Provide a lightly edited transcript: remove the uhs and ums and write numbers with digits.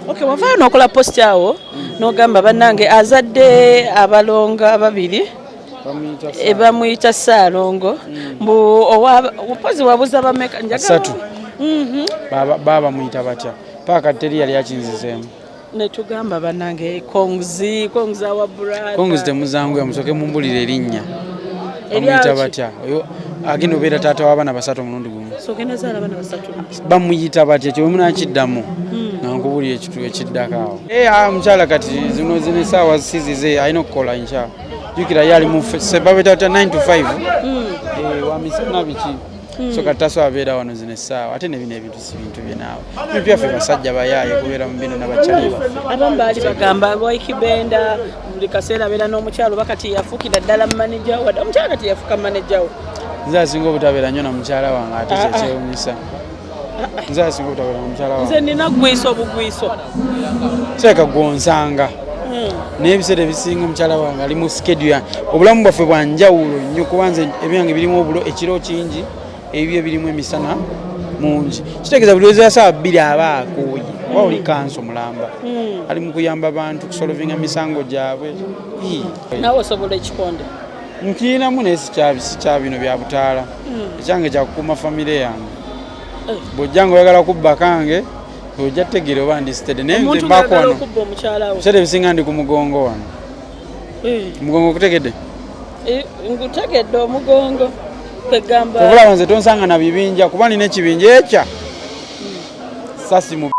Okay, wavaayo n'okola post awo n'ogamba bannange azadde abalonga babiri bamuyita Ssaalongo mbu owapozi wabuza bameka njagala 3 baba muyita batya paka teri yali akinzizeemu netugamba bannange konguzi wa brother konguzi temuzangu yamusoke mumbulire erinnya bamuyita batya oyo agenda obeera taata w'abaana 3 omulundi gumu sogenezaala abaana 3 bamuyita batya kyemumunakiddamu nankubulira ekitu ekiddakaawo mukyala kati zino essaawa sizize alina okukola nkya jukira ye ali babetata 9 to 5 wamisana biki so kati tasobola abeera wano zino essaawa ate ne bino ebintu si bintu bye naawe bintu byaffe basajja bayaaye kubeera mu bino n'abakyali baffe abamu baali bagamba Waikibenda buli kaseera abeera n'omukyalo bakati yafuukira ddala maneja wadde omukyala kati yafuuka maneja we nze asinga obutabeera nnyo na mukyala wange ate kyekyewunyisa nze asinga obutabeera na mukyala wange nze nina gwiso obugwiso seeka gwonsanga n'ebiseera ebisinga omukyala wange ali mu schedule yange obulamu bwaffe bwa njawulo nnyo kuba nze ebyange birimu obulo ekiro kingi ebyo birimu emisana mungi kitegeeza buli wezi asaawa 2 aba akooye oba oli kanso mulamba ali mu kuyamba bantu kusolovinga misango gyabwe nawe osobola ekikonde nkirinamu naye si kya bino bya butaala ekyange kyakukuuma famire yange bw'ojjanga oyagala kubba kange ojja tegere oba ndisitede naye nze mbaako wano biseera ebisinga ndi ku mugongo wano omugongo okutegedde ngutegedde omugongo kwegamba obulaba nze tonsanga na bibinja kuba nina ekibinja ekya sasi mu